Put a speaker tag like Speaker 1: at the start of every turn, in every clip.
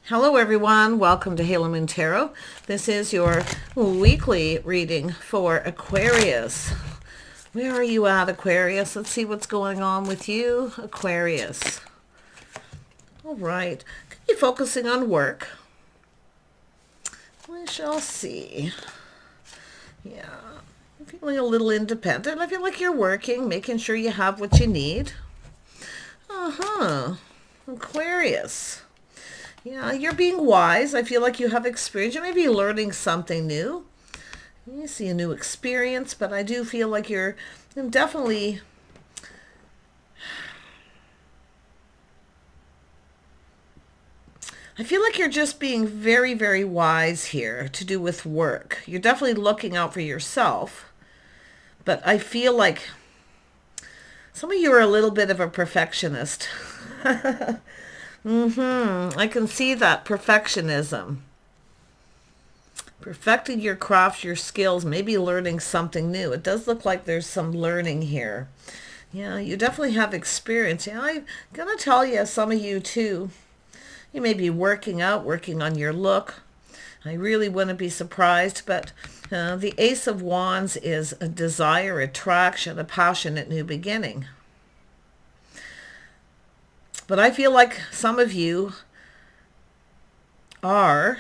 Speaker 1: Hello everyone, welcome to Halo Moon Tarot. This is your weekly reading for Aquarius. Where are you at, Aquarius? Let's see what's going on with you, Aquarius. All right, could be focusing on work. We shall see. Yeah, I'm feeling a little independent. I feel like you're working, making sure you have what you need. Aquarius. Yeah, you're being wise. I feel like you have experience. You may be learning something new. You see a new experience, but I do feel like you're definitely... I feel like you're just being very, very wise here to do with work. You're definitely looking out for yourself, but I feel like some of you are a little bit of a perfectionist. I can see that perfectionism. Perfecting your craft, your skills, maybe learning something new. It does look like there's some learning here. Yeah, you definitely have experience. Yeah, I'm going to tell you, some of you too, you may be working out, working on your look. I really wouldn't be surprised, but the Ace of Wands is a desire, attraction, a passionate new beginning. But I feel like some of you are,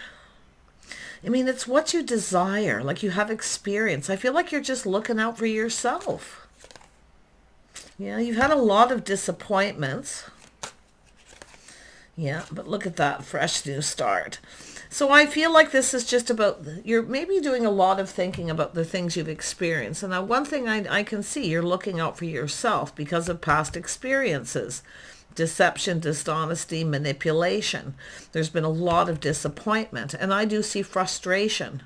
Speaker 1: it's what you desire, like you have experience. I feel like you're just looking out for yourself. Yeah, you've had a lot of disappointments. Yeah, but look at that, fresh new start. So I feel like this is just about, you're maybe doing a lot of thinking about the things you've experienced. And now one thing I can see, you're looking out for yourself because of past experiences. Deception, dishonesty, manipulation. There's been a lot of disappointment, and I do see frustration.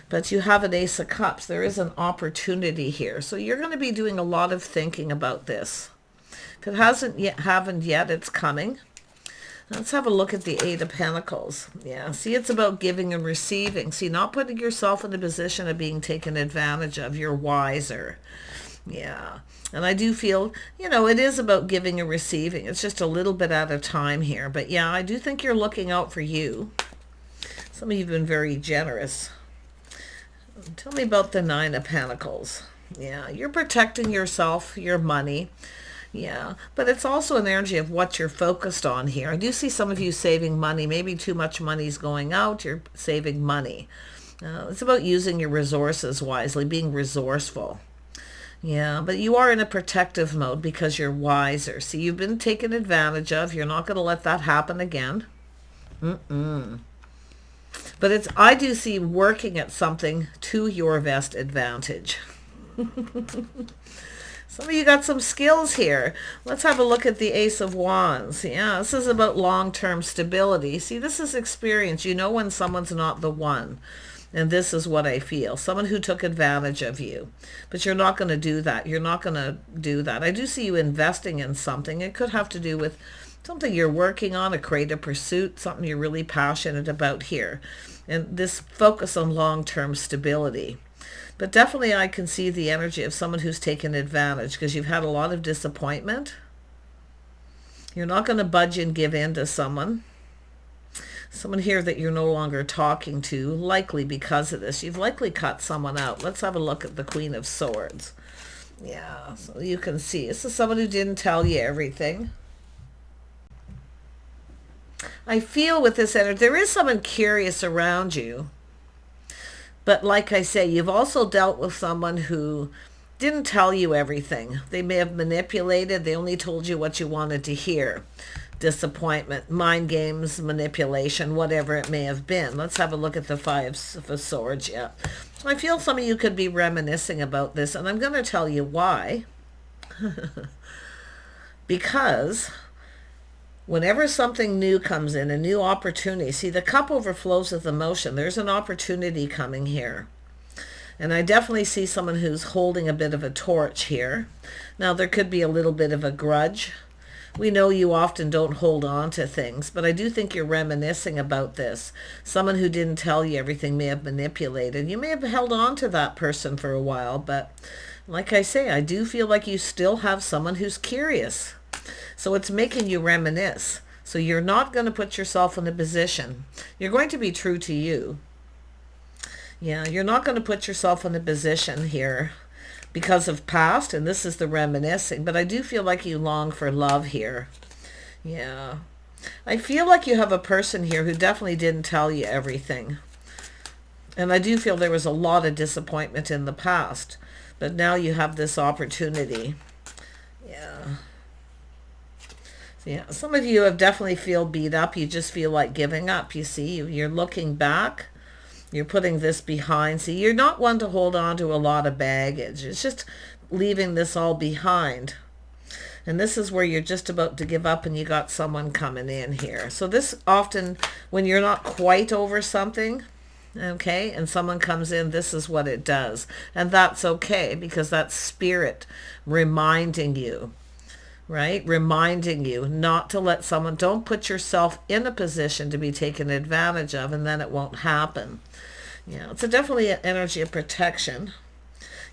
Speaker 1: But you have an Ace of Cups. There is an opportunity here. So you're going to be doing a lot of thinking about this. If it hasn't yet happened yet, it's coming. Let's have a look at the Eight of Pentacles. Yeah, see, it's about giving and receiving. See, not putting yourself in a position of being taken advantage of. You're wiser. Yeah. And I do feel, it is about giving and receiving. It's just a little bit at a time here. But yeah, I do think you're looking out for you. Some of you have been very generous. Tell me about the Nine of Pentacles. Yeah, you're protecting yourself, your money. Yeah, but it's also an energy of what you're focused on here. I do see some of you saving money. Maybe too much money's going out. You're saving money. It's about using your resources wisely, being resourceful. Yeah, but you are in a protective mode because you're wiser. See, you've been taken advantage of. You're not going to let that happen again. But I do see working at something to your best advantage. Some of you got some skills here. Let's have a look at the Ace of Wands. Yeah, this is about long-term stability. See, this is experience. You know when someone's not the one. And this is what I feel. Someone who took advantage of you. But you're not going to do that. You're not going to do that. I do see you investing in something. It could have to do with something you're working on, a creative pursuit, something you're really passionate about here. And this focus on long-term stability. But definitely I can see the energy of someone who's taken advantage because you've had a lot of disappointment. You're not going to budge and give in to someone. Someone here that you're no longer talking to, likely because of this. You've likely cut someone out. Let's have a look at the Queen of Swords. Yeah, so you can see. This is someone who didn't tell you everything. I feel with this energy, there is someone curious around you. But like I say, you've also dealt with someone who didn't tell you everything. They may have manipulated. They only told you what you wanted to hear. Disappointment, mind games, manipulation, whatever it may have been. Let's have a look at the Five of Swords. Yeah, so I feel some of you could be reminiscing about this, and I'm going to tell you why. Because whenever something new comes in, a new opportunity, see, the cup overflows with emotion. There's an opportunity coming here. And I definitely see someone who's holding a bit of a torch here. Now, there could be a little bit of a grudge. We know you often don't hold on to things, but I do think you're reminiscing about this. Someone who didn't tell you everything may have manipulated. You may have held on to that person for a while, but like I say, I do feel like you still have someone who's curious. So it's making you reminisce. So you're not going to put yourself in a position. You're going to be true to you. Yeah, you're not going to put yourself in a position here because of past, and this is the reminiscing, but I do feel like you long for love here. Yeah. I feel like you have a person here who definitely didn't tell you everything. And I do feel there was a lot of disappointment in the past, but now you have this opportunity. Yeah. Yeah, some of you have definitely feel beat up. You just feel like giving up. You see, you're looking back. You're putting this behind. See, you're not one to hold on to a lot of baggage. It's just leaving this all behind. And this is where you're just about to give up and you got someone coming in here. So this often, when you're not quite over something, okay, and someone comes in, this is what it does. And that's okay, because that's spirit reminding you. Right? Reminding you not to let someone, don't put yourself in a position to be taken advantage of, and then it won't happen. Yeah, it's definitely an energy of protection.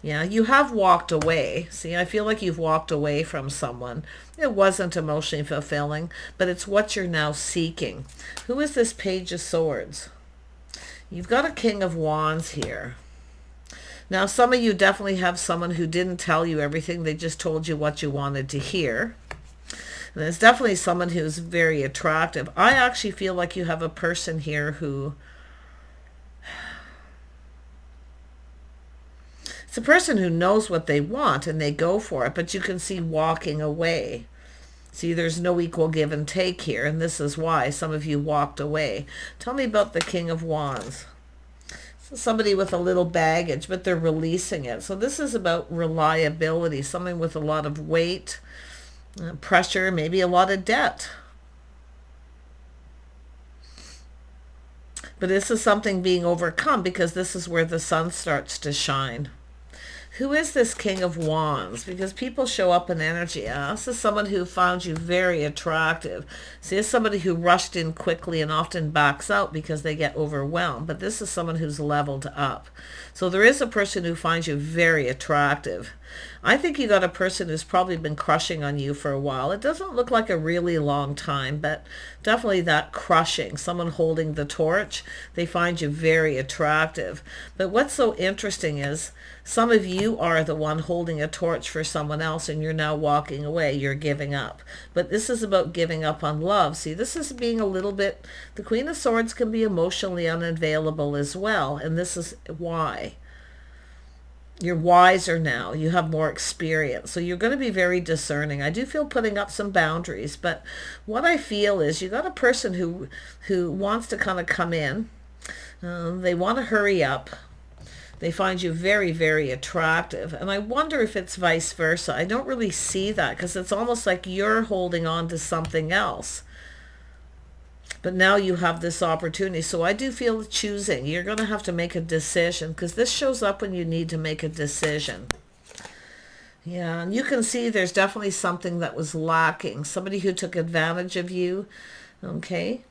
Speaker 1: Yeah, you have walked away. See, I feel like you've walked away from someone. It wasn't emotionally fulfilling, but it's what you're now seeking. Who is this Page of Swords? You've got a King of Wands here. Now, some of you definitely have someone who didn't tell you everything. They just told you what you wanted to hear. And there's definitely someone who's very attractive. I actually feel like you have a person here who... It's a person who knows what they want and they go for it, but you can see walking away. See, there's no equal give and take here, and this is why some of you walked away. Tell me about the King of Wands. Somebody with a little baggage, but they're releasing it. So this is about reliability, something with a lot of weight, pressure, maybe a lot of debt. But this is something being overcome, because this is where the sun starts to shine. Who is this King of Wands? Because people show up in energy. This is someone who found you very attractive. See, it's somebody who rushed in quickly and often backs out because they get overwhelmed. But this is someone who's leveled up. So there is a person who finds you very attractive. I think you got a person who's probably been crushing on you for a while. It doesn't look like a really long time, but definitely that crushing, someone holding the torch. They find you very attractive. But what's so interesting is some of you are the one holding a torch for someone else, and you're now walking away. You're giving up. But this is about giving up on love. See, this is being a little bit, the Queen of Swords can be emotionally unavailable as well. And this is why. You're wiser now. You have more experience. So you're going to be very discerning. I do feel putting up some boundaries. But what I feel is you got a person who wants to kind of come in. They want to hurry up. They find you very, very attractive. And I wonder if it's vice versa. I don't really see that, because it's almost like you're holding on to something else. But now you have this opportunity. So I do feel choosing. You're going to have to make a decision, because this shows up when you need to make a decision. Yeah, and you can see there's definitely something that was lacking. Somebody who took advantage of you. Okay.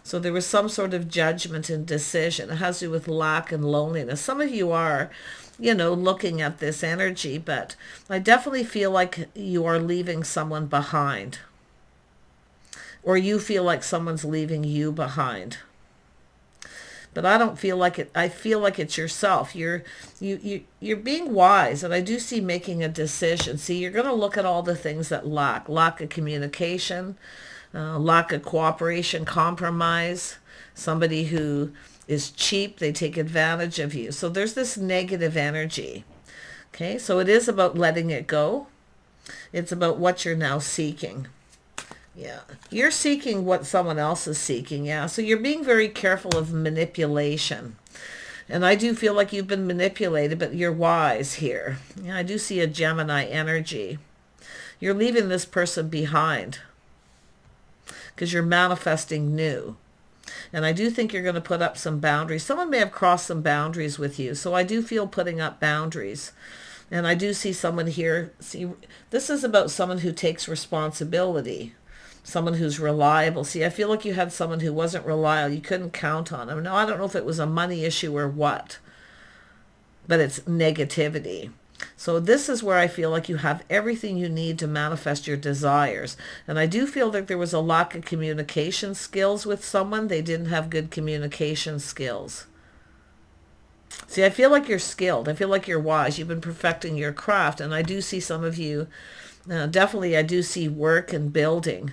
Speaker 1: So there was some sort of judgment and decision. It has to do with lack and loneliness. Some of you are, looking at this energy, but I definitely feel like you are leaving someone behind. Or you feel like someone's leaving you behind. But I don't feel like it. I feel like it's yourself. You're being wise, and I do see making a decision. See, you're going to look at all the things that lack of communication, lack of cooperation, compromise, somebody who is cheap, they take advantage of you. So there's this negative energy. Okay, so it is about letting it go. It's about what you're now seeking. Yeah, you're seeking what someone else is seeking. Yeah, so you're being very careful of manipulation. And I do feel like you've been manipulated, but you're wise here. Yeah, I do see a Gemini energy. You're leaving this person behind, because you're manifesting new. And I do think you're going to put up some boundaries. Someone may have crossed some boundaries with you. So I do feel putting up boundaries. And I do see someone here. See, this is about someone who takes responsibility. Someone who's reliable. See, I feel like you had someone who wasn't reliable. You couldn't count on them. Now, I don't know if it was a money issue or what. But it's negativity. So this is where I feel like you have everything you need to manifest your desires. And I do feel that there was a lack of communication skills with someone. They didn't have good communication skills. See, I feel like you're skilled. I feel like you're wise. You've been perfecting your craft. And I do see some of you, definitely I do see work and building.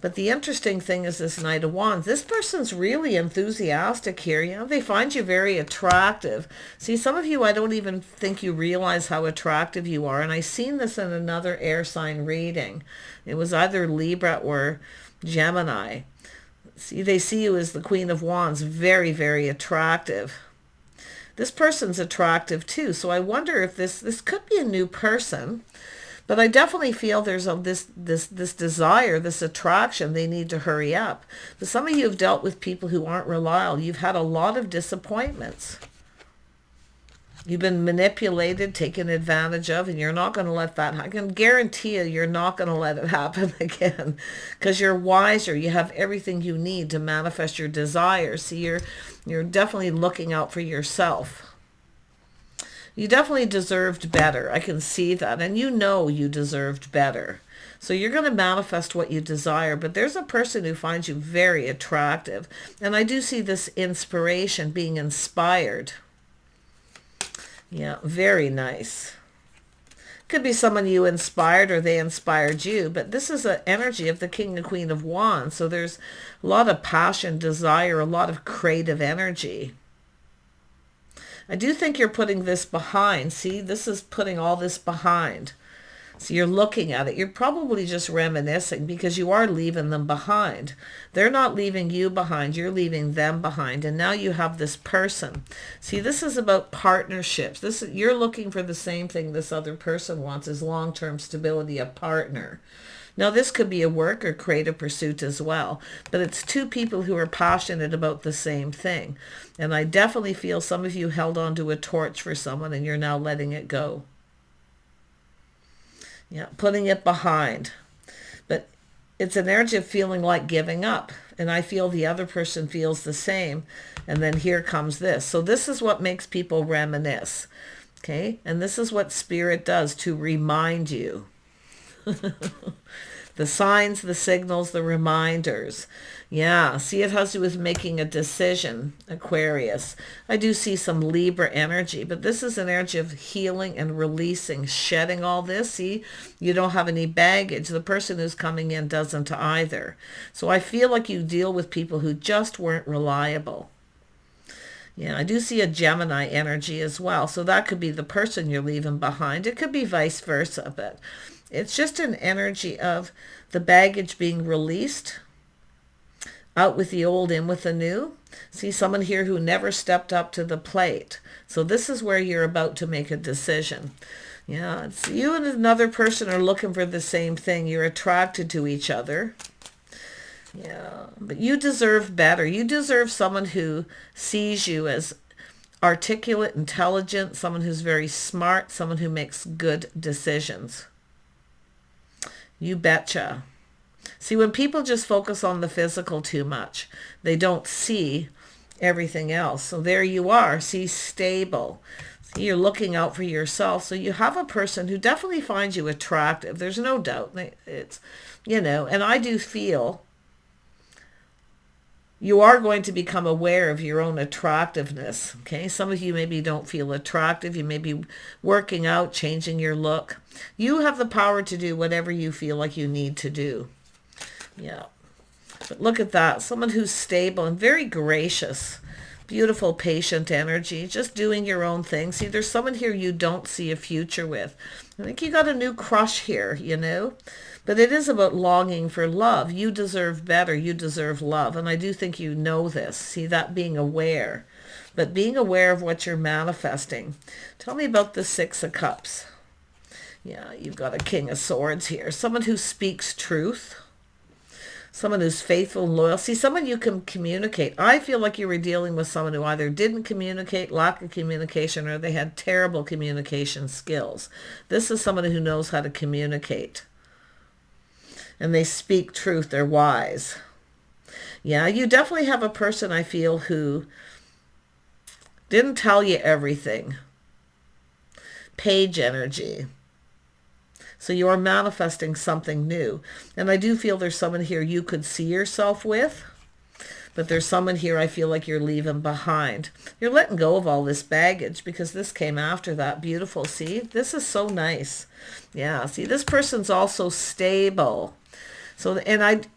Speaker 1: But the interesting thing is this Knight of Wands. This person's really enthusiastic here. You know, they find you very attractive. See, some of you, I don't even think you realize how attractive you are. And I seen this in another air sign reading. It was either Libra or Gemini. See, they see you as the Queen of Wands. Very, very attractive. This person's attractive too. So I wonder if this could be a new person. But I definitely feel there's this desire, this attraction. They need to hurry up. But some of you have dealt with people who aren't reliable. You've had a lot of disappointments. You've been manipulated, taken advantage of, and you're not going to let that happen. I can guarantee you're not going to let it happen again because you're wiser. You have everything you need to manifest your desires. See, you're definitely looking out for yourself. You definitely deserved better. I can see that. And you know you deserved better. So you're going to manifest what you desire. But there's a person who finds you very attractive. And I do see this inspiration, being inspired. Yeah, very nice. Could be someone you inspired or they inspired you. But this is an energy of the King and Queen of Wands. So there's a lot of passion, desire, a lot of creative energy. I do think you're putting this behind. See, this is putting all this behind. So you're looking at it. You're probably just reminiscing because you are leaving them behind. They're not leaving you behind. You're leaving them behind. And now you have this person. See, this is about partnerships. You're looking for the same thing this other person wants, is long-term stability, a partner. Now, this could be a work or creative pursuit as well, but it's two people who are passionate about the same thing. And I definitely feel some of you held on to a torch for someone and you're now letting it go. Yeah, putting it behind. But it's an energy of feeling like giving up. And I feel the other person feels the same. And then here comes this. So this is what makes people reminisce. Okay? And this is what Spirit does to remind you. The signs, the signals, the reminders. Yeah, see, it has to do with making a decision, Aquarius. I do see some Libra energy, but this is an energy of healing and releasing, shedding all this. See, you don't have any baggage. The person who's coming in doesn't either. So I feel like you deal with people who just weren't reliable. Yeah, I do see a Gemini energy as well. So that could be the person you're leaving behind. It could be vice versa, but it's just an energy of the baggage being released, out with the old, in with the new. See, someone here who never stepped up to the plate. So this is where you're about to make a decision. Yeah, it's you and another person are looking for the same thing. You're attracted to each other. Yeah, but you deserve better. You deserve someone who sees you as articulate, intelligent, someone who's very smart, someone who makes good decisions. You betcha. See, when people just focus on the physical too much, they don't see everything else. So there you are. See, stable. See, you're looking out for yourself. So you have a person who definitely finds you attractive. There's no doubt. It's, and I do feel you are going to become aware of your own attractiveness. Okay, some of you maybe don't feel attractive. You may be working out, changing your look. You have the power to do whatever you feel like you need to do. Yeah, but look at that. Someone who's stable and very gracious. Beautiful, patient energy. Just doing your own thing. See, there's someone here you don't see a future with. I think you got a new crush here, But it is about longing for love. You deserve better. You deserve love. And I do think you know this. See, that being aware. But being aware of what you're manifesting. Tell me about the Six of Cups. Yeah, you've got a King of Swords here. Someone who speaks truth. Someone who's faithful and loyal. See, someone you can communicate. I feel like you were dealing with someone who either didn't communicate, lack of communication, or they had terrible communication skills. This is someone who knows how to communicate. And they speak truth. They're wise. Yeah, you definitely have a person, I feel, who didn't tell you everything. Page energy. So you are manifesting something new. And I do feel there's someone here you could see yourself with. But there's someone here I feel like you're leaving behind. You're letting go of all this baggage because this came after that. Beautiful. See, this is so nice. Yeah, see, this person's also stable. So, and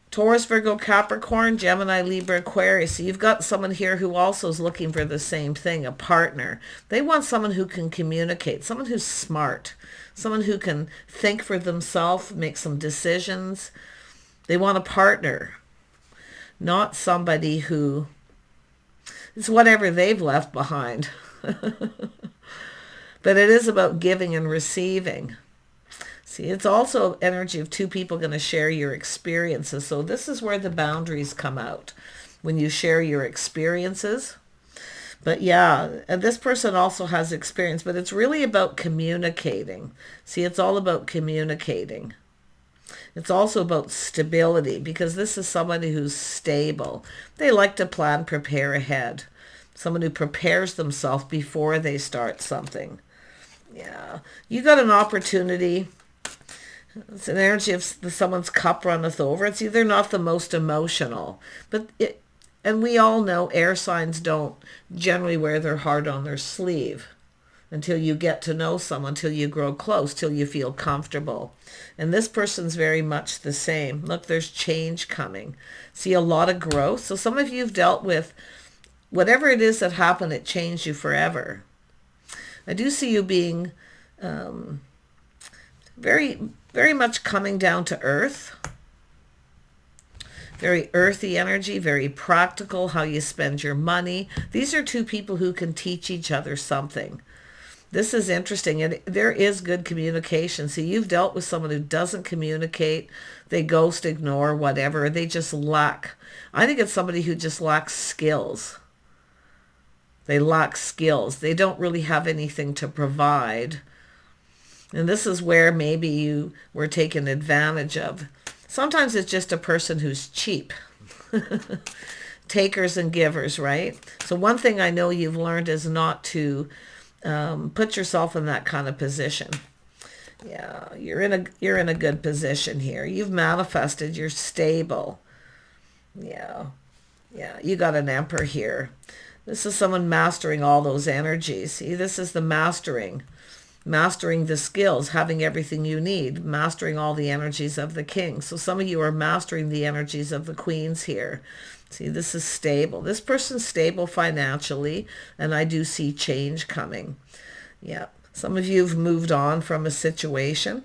Speaker 1: Taurus, Virgo, Capricorn, Gemini, Libra, Aquarius. So you've got someone here who also is looking for the same thing, a partner. They want someone who can communicate, someone who's smart, someone who can think for themselves, make some decisions. They want a partner, not somebody who is whatever they've left behind. But it is about giving and receiving. See, it's also energy of two people going to share your experiences. So this is where the boundaries come out, when you share your experiences. But yeah, and this person also has experience, but it's really about communicating. See, it's all about communicating. It's also about stability, because this is somebody who's stable. They like to plan, prepare ahead. Someone who prepares themselves before they start something. Yeah, you got an opportunity. It's an energy of someone's cup runneth over. It's either not the most emotional, and we all know air signs don't generally wear their heart on their sleeve until you get to know someone, till you grow close, till you feel comfortable. And this person's very much the same. Look, there's change coming. See, a lot of growth. So some of you have dealt with whatever it is that happened, it changed you forever. I do see you being very, very much coming down to earth. Very earthy energy, very practical, how you spend your money. These are two people who can teach each other something. This is interesting, and there is good communication. See, you've dealt with someone who doesn't communicate. They ghost, ignore, whatever. They just lack. I think it's somebody who just lacks skills. They lack skills. They don't really have anything to provide. And this is where maybe you were taken advantage of. Sometimes it's just a person who's cheap. Takers and givers, right? So one thing I know you've learned is not to put yourself in that kind of position. Yeah, you're in a good position here. You've manifested. You're stable. Yeah, you got an Emperor here. This is someone mastering all those energies. See, this is the mastering the skills, having everything you need, mastering all the energies of the King. So some of you are mastering the energies of the Queens here. See, this is stable. This person's stable financially, and I do see change coming. Yeah, some of you have moved on from a situation,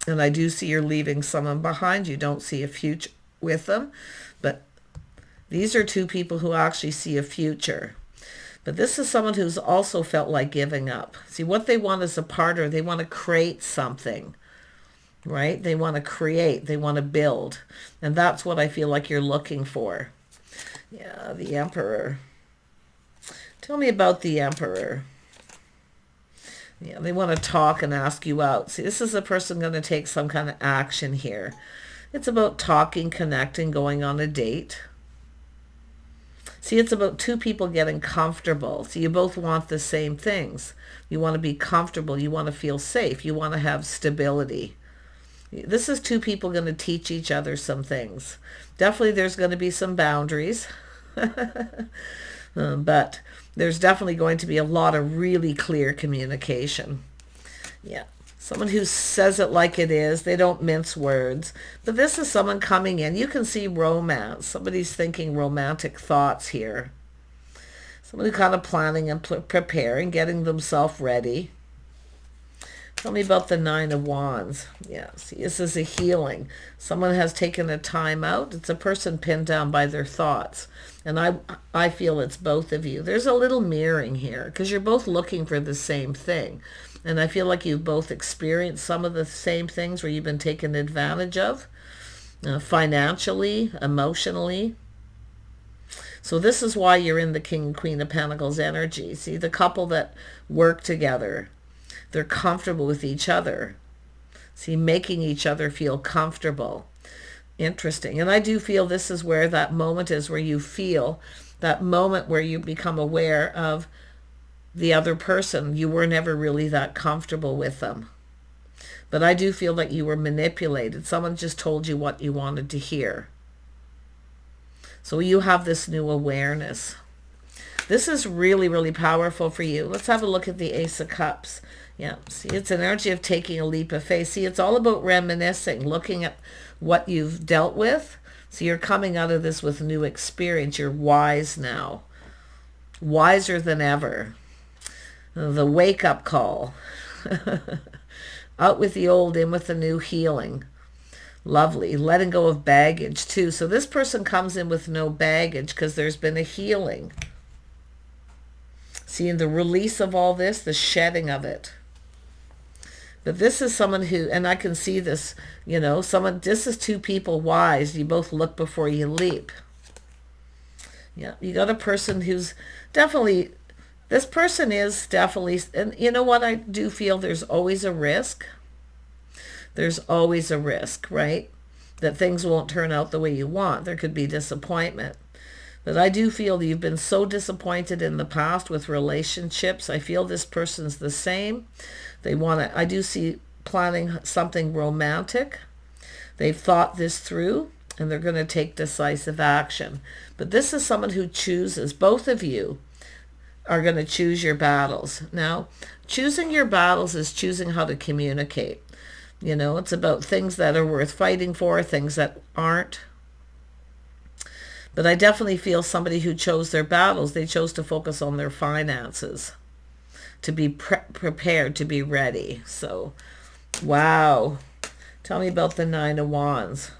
Speaker 1: and I do see you're leaving someone behind. You don't see a future with them, but these are two people who actually see a future. But this is someone who's also felt like giving up. See, what they want is a partner. They want to create something, right? They want to create. They want to build. And that's what I feel like you're looking for. Yeah, the Emperor. Tell me about the Emperor. Yeah, they want to talk and ask you out. See, this is a person going to take some kind of action here. It's about talking, connecting, going on a date. See, it's about two people getting comfortable. So you both want the same things. You want to be comfortable. You want to feel safe. You want to have stability. This is two people going to teach each other some things. Definitely there's going to be some boundaries. But there's definitely going to be a lot of really clear communication. Yeah. Someone who says it like it is. They don't mince words. But this is someone coming in. You can see romance. Somebody's thinking romantic thoughts here. Someone who kind of planning and preparing, getting themselves ready. Tell me about the Nine of Wands. Yeah, see, this is a healing. Someone has taken a time out. It's a person pinned down by their thoughts. And I feel it's both of you. There's a little mirroring here because you're both looking for the same thing. And I feel like you've both experienced some of the same things where you've been taken advantage of, financially, emotionally. So this is why you're in the King and Queen of Pentacles energy. See, the couple that work together, they're comfortable with each other. See, making each other feel comfortable. Interesting. And I do feel this is where that moment is, where you feel that moment where you become aware of the other person, you were never really that comfortable with them. But I do feel like you were manipulated. Someone just told you what you wanted to hear. So you have this new awareness. This is really, really powerful for you. Let's have a look at the Ace of Cups. Yeah, see, it's an energy of taking a leap of faith. See, it's all about reminiscing, looking at what you've dealt with. So you're coming out of this with new experience. You're wise now. Wiser than ever. The wake-up call. Out with the old, in with the new, healing. Lovely. Letting go of baggage too. So this person comes in with no baggage because there's been a healing. Seeing the release of all this, the shedding of it. But this is someone who, and I can see this, you know, this is two people wise. You both look before you leap. Yeah, you got a person who's definitely, this person is definitely, and you know what, I do feel there's always a risk. There's always a risk, right? That things won't turn out the way you want. There could be disappointment. But I do feel that you've been so disappointed in the past with relationships. I feel this person's the same. They want to, I do see planning something romantic. They've thought this through and they're going to take decisive action. But this is someone who chooses, both of you are going to choose your battles. Now, choosing your battles is choosing how to communicate. You know, it's about things that are worth fighting for, things that aren't. But I definitely feel somebody who chose their battles, they chose to focus on their finances, to be prepared, to be ready. So, wow. Tell me about the Nine of Wands.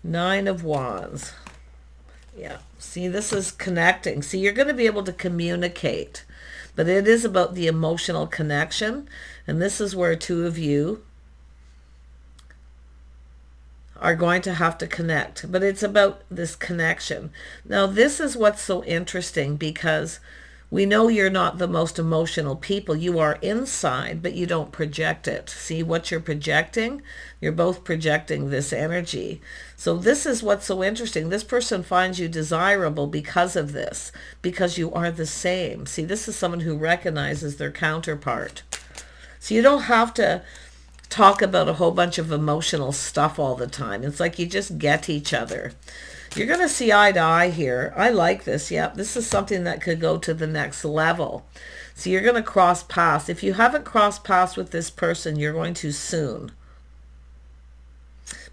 Speaker 1: Nine of Wands. Yeah. See, this is connecting. See, you're going to be able to communicate. But it is about the emotional connection. And this is where two of you are going to have to connect. But it's about this connection. Now, this is what's so interesting because we know you're not the most emotional people. You are inside, but you don't project it. See what you're projecting? You're both projecting this energy. So this is what's so interesting. This person finds you desirable because of this, because you are the same. See, this is someone who recognizes their counterpart. So you don't have to talk about a whole bunch of emotional stuff all the time. It's like you just get each other. You're going to see eye to eye here. I like this. Yeah, this is something that could go to the next level. So you're going to cross paths. If you haven't crossed paths with this person, you're going to soon.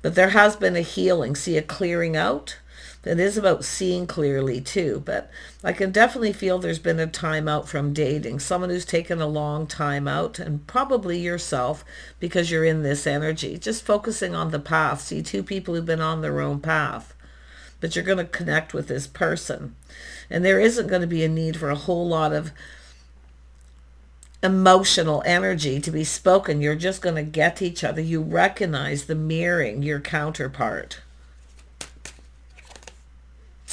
Speaker 1: But there has been a healing. See, a clearing out. It is about seeing clearly too. But I can definitely feel there's been a time out from dating. Someone who's taken a long time out, and probably yourself, because you're in this energy. Just focusing on the path. See, two people who've been on their own path. But you're going to connect with this person. And there isn't going to be a need for a whole lot of emotional energy to be spoken. You're just going to get each other. You recognize the mirroring, your counterpart.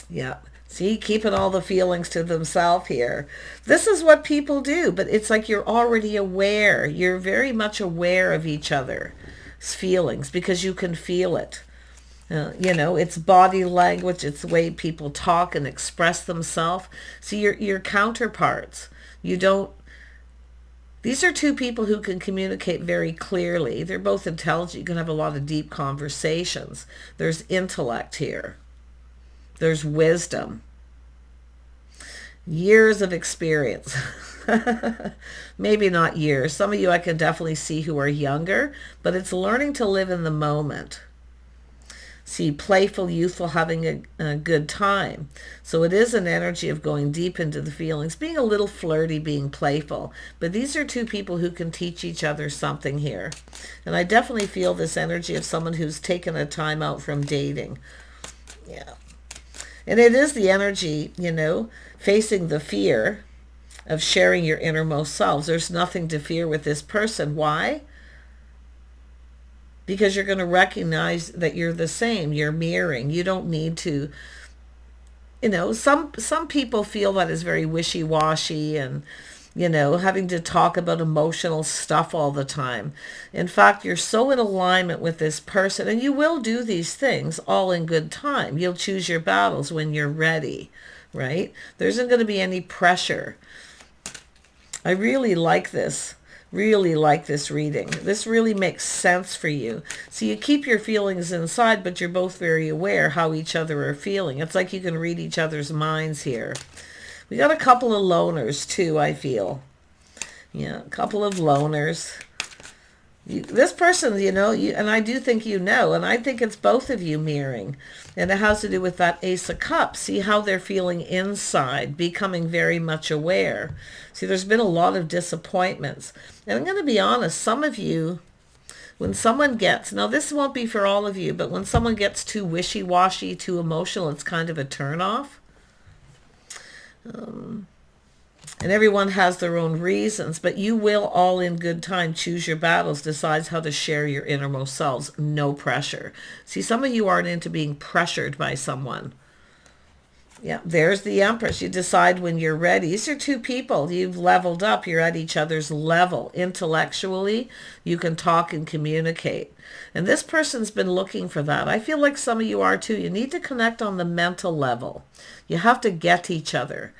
Speaker 1: Yeah. See, keeping all the feelings to themselves here. This is what people do, but it's like you're already aware. You're very much aware of each other's feelings because you can feel it. You know, it's body language, it's the way people talk and express themselves. See, your counterparts, you don't, these are two people who can communicate very clearly. They're both intelligent. You can have a lot of deep conversations. There's intellect here. There's wisdom. Years of experience. Maybe not years. Some of you I can definitely see who are younger, but it's learning to live in the moment. See, playful, youthful, having a good time. So it is an energy of going deep into the feelings, being a little flirty, being playful. But these are two people who can teach each other something here. And I definitely feel this energy of someone who's taken a time out from dating. Yeah. And it is the energy, you know, facing the fear of sharing your innermost selves. There's nothing to fear with this person. Why? Because you're going to recognize that you're the same. You're mirroring. You don't need to, you know, some people feel that is very wishy-washy and, you know, having to talk about emotional stuff all the time. In fact, you're so in alignment with this person, and you will do these things all in good time. You'll choose your battles when you're ready, right? There isn't going to be any pressure. I really like this. Really like this reading. This really makes sense for you. So you keep your feelings inside, but you're both very aware how each other are feeling. It's like you can read each other's minds here. We got a couple of loners too, I feel. Yeah, a couple of loners. This person, and I do think and I think it's both of you mirroring. And it has to do with that Ace of Cups. See how they're feeling inside, becoming very much aware. See, there's been a lot of disappointments. And I'm going to be honest, some of you, when someone gets, now this won't be for all of you, but when someone gets too wishy-washy, too emotional, it's kind of a turn-off. And everyone has their own reasons, but you will all in good time choose your battles, decides how to share your innermost selves. No pressure. See, some of you aren't into being pressured by someone. Yeah, there's the Empress. You decide when you're ready. These are two people. You've leveled up. You're at each other's level. Intellectually, you can talk and communicate. And this person's been looking for that. I feel like some of you are too. You need to connect on the mental level. You have to get each other,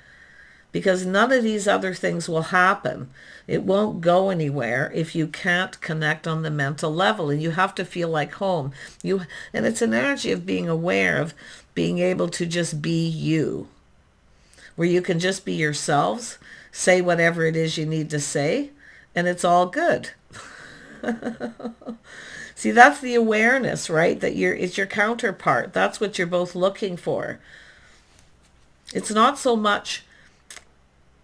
Speaker 1: because none of these other things will happen. It won't go anywhere if you can't connect on the mental level, and you have to feel like home. And it's an energy of being aware, of being able to just be you, where you can just be yourselves, say whatever it is you need to say, and it's all good. See, that's the awareness, right? That it's your counterpart. That's what you're both looking for. It's not so much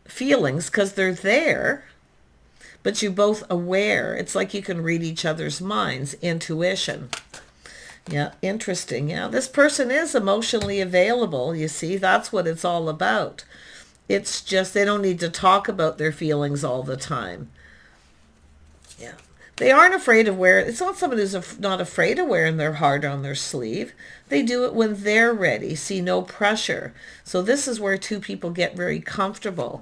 Speaker 1: feelings, because they're there, but you're both aware. It's like you can read each other's minds. Intuition. Yeah, interesting. Yeah, this person is emotionally available. You see, that's what it's all about. It's just they don't need to talk about their feelings all the time. Yeah, they aren't afraid of wearing. It's not someone who's not afraid of wearing their heart on their sleeve. They do it when they're ready. See, no pressure. So this is where two people get very comfortable.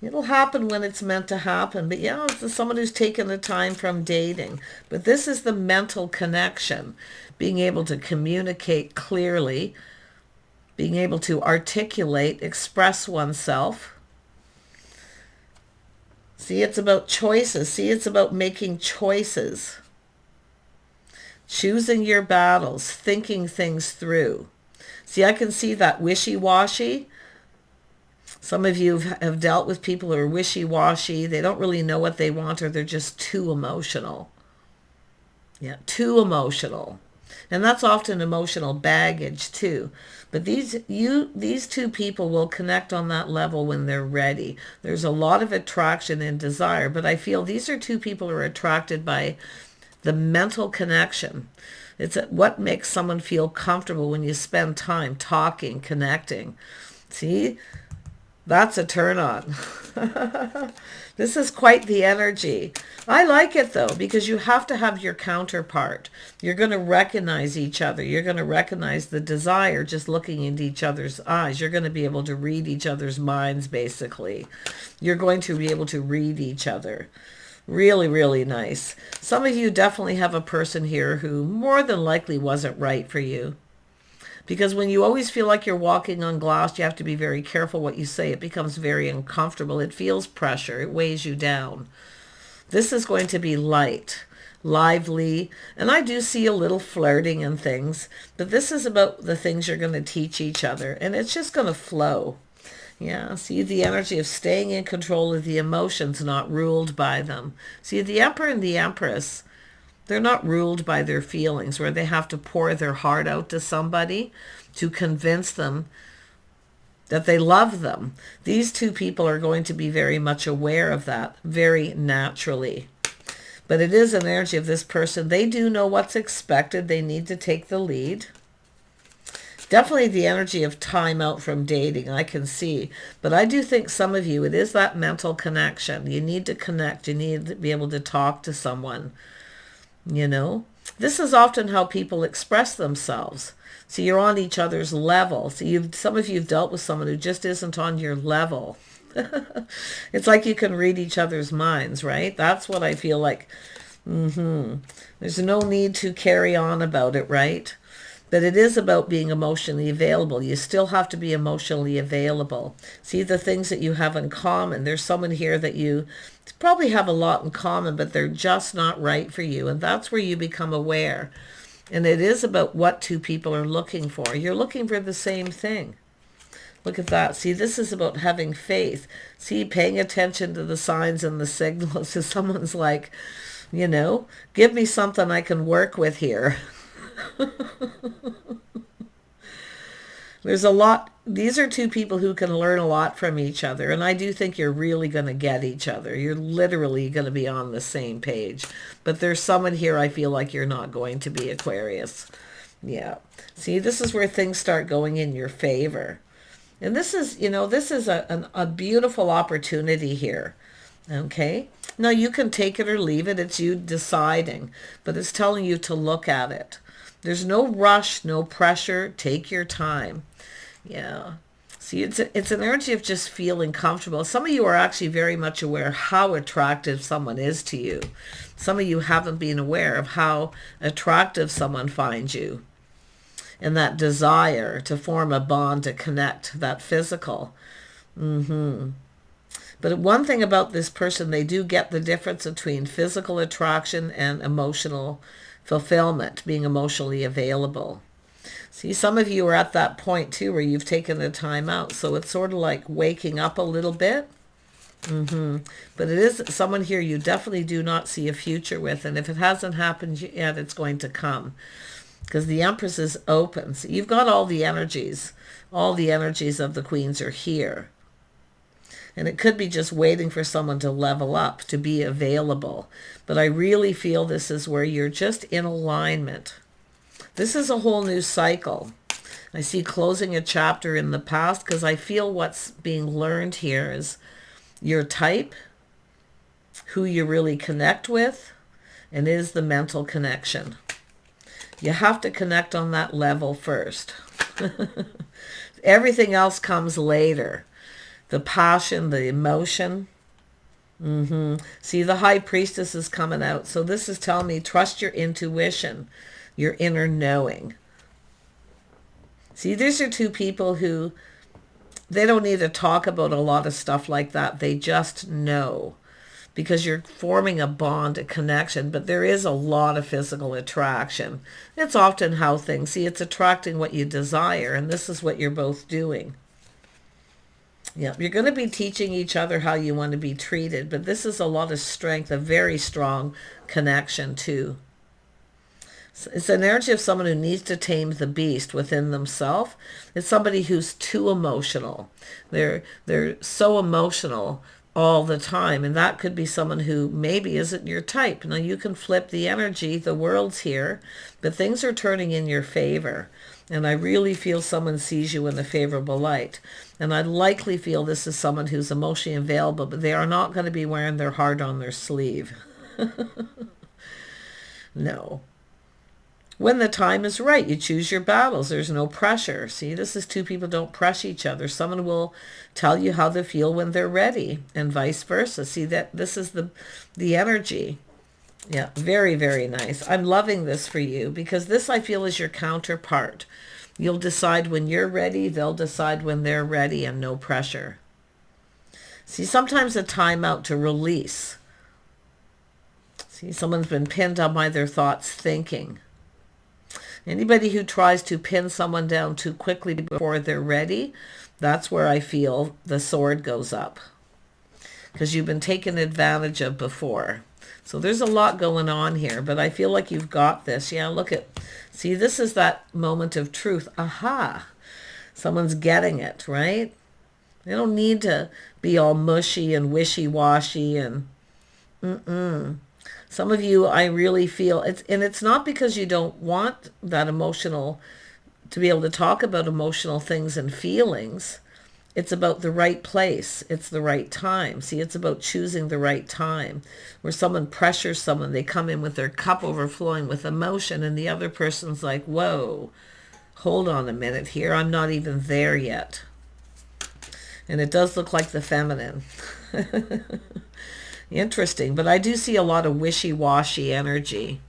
Speaker 1: It'll happen when it's meant to happen. But yeah, it's someone who's taken the time from dating. But this is the mental connection. Being able to communicate clearly. Being able to articulate, express oneself. See, it's about choices. See, it's about making choices. Choosing your battles. Thinking things through. See, I can see that wishy-washy. Some of you have dealt with people who are wishy-washy. They don't really know what they want, or they're just too emotional. Yeah, too emotional. And that's often emotional baggage too. But these two people will connect on that level when they're ready. There's a lot of attraction and desire, but I feel these are two people who are attracted by the mental connection. It's what makes someone feel comfortable when you spend time talking, connecting. See? That's a turn on. This is quite the energy. I like it though, because you have to have your counterpart. You're going to recognize each other. You're going to recognize the desire just looking into each other's eyes. You're going to be able to read each other's minds, basically. You're going to be able to read each other. Really, really nice. Some of you definitely have a person here who more than likely wasn't right for you. Because when you always feel like you're walking on glass, you have to be very careful what you say. It becomes very uncomfortable. It feels pressure. It weighs you down. This is going to be light, lively, and I do see a little flirting and things, but this is about the things you're going to teach each other, and it's just going to flow. Yeah, see the energy of staying in control of the emotions, not ruled by them. See, the Emperor and the Empress, they're not ruled by their feelings, where they have to pour their heart out to somebody to convince them that they love them. These two people are going to be very much aware of that, very naturally. But it is an energy of this person. They do know what's expected. They need to take the lead. Definitely the energy of time out from dating, I can see. But I do think some of you, it is that mental connection. You need to connect. You need to be able to talk to someone. You know, this is often how people express themselves. So you're on each other's level. So some of you have dealt with someone who just isn't on your level. It's like you can read each other's minds, right? That's what I feel like. There's no need to carry on about it, right? But it is about being emotionally available. You still have to be emotionally available. See the things that you have in common. There's someone here that you probably have a lot in common, but they're just not right for you. And that's where you become aware. And it is about what two people are looking for. You're looking for the same thing. Look at that. See, this is about having faith. See, paying attention to the signs and the signals. So someone's like, you know, give me something I can work with here. There's a lot. These are two people who can learn a lot from each other. And I do think you're really going to get each other. You're literally going to be on the same page. But there's someone here I feel like you're not going to be, Aquarius. Yeah. See, this is where things start going in your favor. And this is, you know, this is a beautiful opportunity here. Okay. Now you can take it or leave it. It's you deciding. But it's telling you to look at it. There's no rush, no pressure. Take your time. Yeah. See, it's an energy of just feeling comfortable. Some of you are actually very much aware how attractive someone is to you. Some of you haven't been aware of how attractive someone finds you. And that desire to form a bond, to connect, that physical. But one thing about this person, they do get the difference between physical attraction and emotional fulfillment, being emotionally available. See, some of you are at that point too where you've taken the time out. So it's sort of like waking up a little bit. But it is someone here you definitely do not see a future with. And if it hasn't happened yet, it's going to come. Because the Empress is open. So you've got all the energies. All the energies of the Queens are here. And it could be just waiting for someone to level up, to be available. But I really feel this is where you're just in alignment. This is a whole new cycle. I see closing a chapter in the past because I feel what's being learned here is your type, who you really connect with, and is the mental connection. You have to connect on that level first. Everything else comes later. The passion, the emotion. See, the High Priestess is coming out. So this is telling me, trust your intuition, your inner knowing. See, these are two people who, they don't need to talk about a lot of stuff like that. They just know. Because you're forming a bond, a connection, but there is a lot of physical attraction. It's often how things, see, it's attracting what you desire, and this is what you're both doing. Yeah, you're going to be teaching each other how you want to be treated, but this is a lot of strength, a very strong connection too. It's an energy of someone who needs to tame the beast within themselves. It's somebody who's too emotional. They're so emotional all the time, and that could be someone who maybe isn't your type. Now you can flip the energy, the world's here, but things are turning in your favor, and I really feel someone sees you in a favorable light. And I likely feel this is someone who's emotionally available, but they are not going to be wearing their heart on their sleeve. No. When the time is right, you choose your battles. There's no pressure. See, this is two people don't press each other. Someone will tell you how they feel when they're ready, and vice versa. See, that this is the energy. Yeah, very, very nice. I'm loving this for you because this, I feel, is your counterpart. You'll decide when you're ready. They'll decide when they're ready, and no pressure. See, sometimes a time out to release. See, someone's been pinned on by their thoughts thinking. Anybody who tries to pin someone down too quickly before they're ready, that's where I feel the sword goes up. Because you've been taken advantage of before. So there's a lot going on here, but I feel like you've got this. Yeah, look at, see, this is that moment of truth. Aha, someone's getting it, right? They don't need to be all mushy and wishy-washy and Some of you, I really feel, it's not because you don't want that emotional, to be able to talk about emotional things and feelings. It's about the right place. It's the right time. See, it's about choosing the right time. Where someone pressures someone, they come in with their cup overflowing with emotion, and the other person's like, whoa, hold on a minute here. I'm not even there yet. And it does look like the feminine. Interesting, but I do see a lot of wishy-washy energy.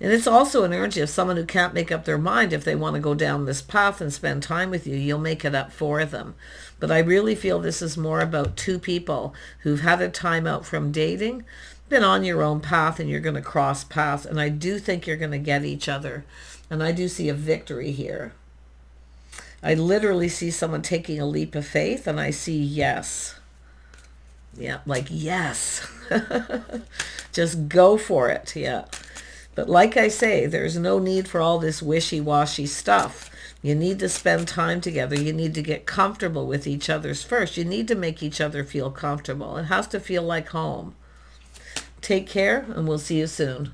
Speaker 1: And it's also an energy of someone who can't make up their mind if they want to go down this path and spend time with you. You'll make it up for them. But I really feel this is more about two people who've had a time out from dating, been on your own path, and you're going to cross paths. And I do think you're going to get each other. And I do see a victory here. I literally see someone taking a leap of faith, and I see yes. Yeah, like yes. Just go for it. Yeah. But like I say, there's no need for all this wishy-washy stuff. You need to spend time together. You need to get comfortable with each other's first. You need to make each other feel comfortable. It has to feel like home. Take care, and we'll see you soon.